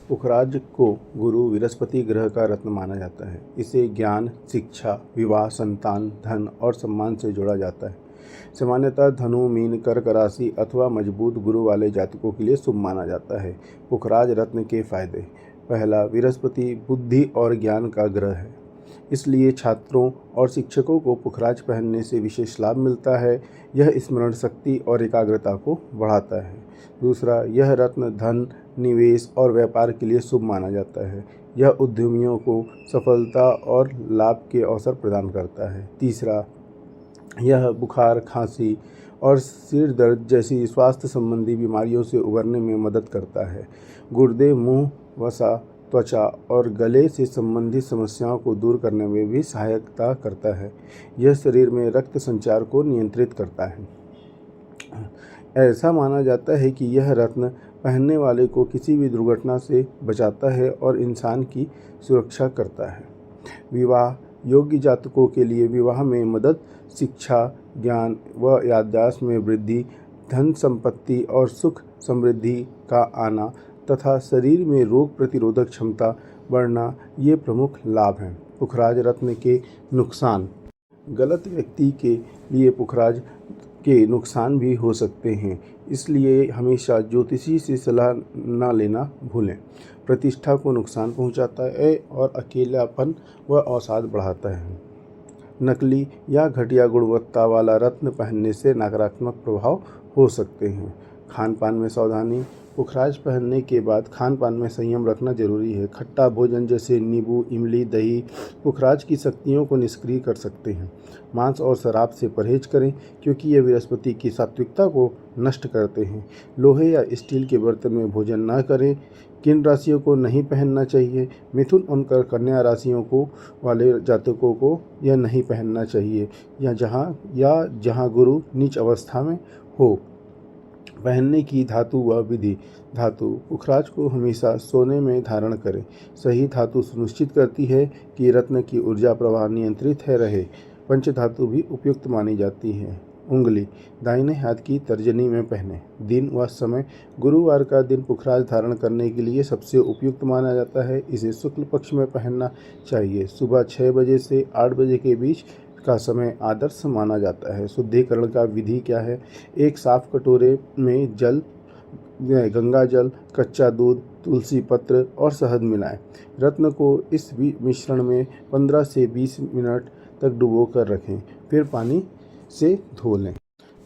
पुखराज को गुरु बृहस्पति ग्रह का रत्न माना जाता है। इसे ज्ञान, शिक्षा, विवाह, संतान, धन और सम्मान से जोड़ा जाता है। सामान्यतः धनु, मीन, कर्क राशि अथवा मजबूत गुरु वाले जातकों के लिए शुभ माना जाता है। पुखराज रत्न के फायदे। पहला, बृहस्पति बुद्धि और ज्ञान का ग्रह है, इसलिए छात्रों और शिक्षकों को पुखराज पहनने से विशेष लाभ मिलता है। यह स्मरण शक्ति और एकाग्रता को बढ़ाता है। दूसरा, यह रत्न धन, निवेश और व्यापार के लिए शुभ माना जाता है। यह उद्यमियों को सफलता और लाभ के अवसर प्रदान करता है। तीसरा, यह बुखार, खांसी और सिर दर्द जैसी स्वास्थ्य संबंधी बीमारियों से उबरने में मदद करता है। गुर्दे, मुंह, वसा, त्वचा और गले से संबंधित समस्याओं को दूर करने में भी सहायता करता है। यह शरीर में रक्त संचार को नियंत्रित करता है। ऐसा माना जाता है कि यह रत्न पहनने वाले को किसी भी दुर्घटना से बचाता है और इंसान की सुरक्षा करता है। विवाह योग्य जातकों के लिए विवाह में मदद, शिक्षा, ज्ञान व याददाश्त में वृद्धि, धन संपत्ति और सुख समृद्धि का आना तथा शरीर में रोग प्रतिरोधक क्षमता बढ़ना ये प्रमुख लाभ हैं। पुखराज रत्न के नुकसान। गलत व्यक्ति के लिए पुखराज के नुकसान भी हो सकते हैं, इसलिए हमेशा ज्योतिषी से सलाह न लेना भूलें। प्रतिष्ठा को नुकसान पहुंचाता है और अकेलापन व अवसाद बढ़ाता है। नकली या घटिया गुणवत्ता वाला रत्न पहनने से नकारात्मक प्रभाव हो सकते हैं। खान पान में सावधानी। पुखराज पहनने के बाद खान पान में संयम रखना जरूरी है। खट्टा भोजन जैसे नींबू, इमली, दही पुखराज की शक्तियों को निष्क्रिय कर सकते हैं। मांस और शराब से परहेज करें, क्योंकि ये बृहस्पति की सात्विकता को नष्ट करते हैं। लोहे या स्टील के बर्तन में भोजन न करें। किन राशियों को नहीं पहनना चाहिए? मिथुन और कन्या राशियों को वाले जातकों को यह नहीं पहनना चाहिए, या जहाँ गुरु नीच अवस्था में हो। पहनने की धातु व विधि। धातु। पुखराज को हमेशा सोने में धारण करें। सही धातु सुनिश्चित करती है कि रत्न की ऊर्जा प्रवाह नियंत्रित रहे। पंचधातु भी उपयुक्त मानी जाती है। उंगली। दाहिने हाथ की तर्जनी में पहने। दिन व समय। गुरुवार का दिन पुखराज धारण करने के लिए सबसे उपयुक्त माना जाता है। इसे शुक्ल पक्ष में पहनना चाहिए। सुबह 6 बजे से 8 बजे के बीच का समय आदर्श माना जाता है। शुद्धिकरण का विधि क्या है? एक साफ कटोरे में गंगा जल, कच्चा दूध, तुलसी पत्र और शहद मिलाएं। रत्न को इस मिश्रण में 15 से 20 मिनट तक डुबो कर रखें, फिर पानी से धो लें।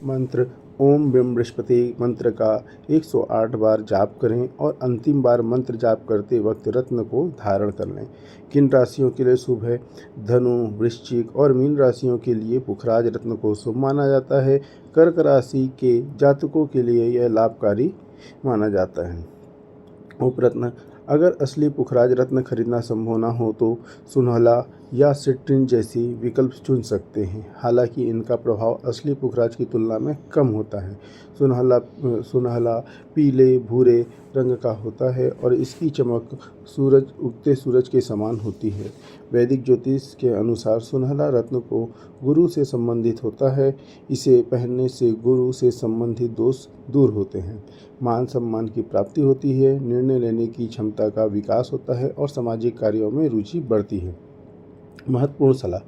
मंत्र। ओम ब्रह्म बृहस्पति मंत्र का 108 बार जाप करें और अंतिम बार मंत्र जाप करते वक्त रत्न को धारण कर लें। किन राशियों के लिए शुभ है? धनु, वृश्चिक और मीन राशियों के लिए पुखराज रत्न को शुभ माना जाता है। कर्क राशि के जातकों के लिए यह लाभकारी माना जाता है। उपरत्न। अगर असली पुखराज रत्न खरीदना संभव न हो तो सुनहला या सिट्रीन जैसी विकल्प चुन सकते हैं। हालांकि इनका प्रभाव असली पुखराज की तुलना में कम होता है। सुनहला पीले भूरे रंग का होता है और इसकी चमक उगते सूरज के समान होती है। वैदिक ज्योतिष के अनुसार सुनहला रत्न को गुरु से संबंधित होता है। इसे पहनने से गुरु से संबंधित दोष दूर होते हैं, मान सम्मान की प्राप्ति होती है, निर्णय लेने की क्षमता का विकास होता है और सामाजिक कार्यों में रुचि बढ़ती है। महत्वपूर्ण सलाह।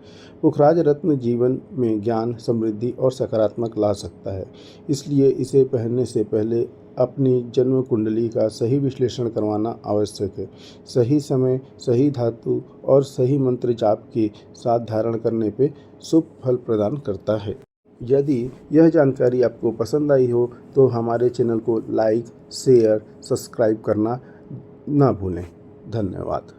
पुखराज रत्न जीवन में ज्ञान, समृद्धि और सकारात्मक ला सकता है, इसलिए इसे पहनने से पहले अपनी जन्म कुंडली का सही विश्लेषण करवाना आवश्यक है। सही समय, सही धातु और सही मंत्र जाप के साथ धारण करने पे शुभ फल प्रदान करता है। यदि यह जानकारी आपको पसंद आई हो तो हमारे चैनल को लाइक, शेयर, सब्सक्राइब करना ना भूलें। धन्यवाद।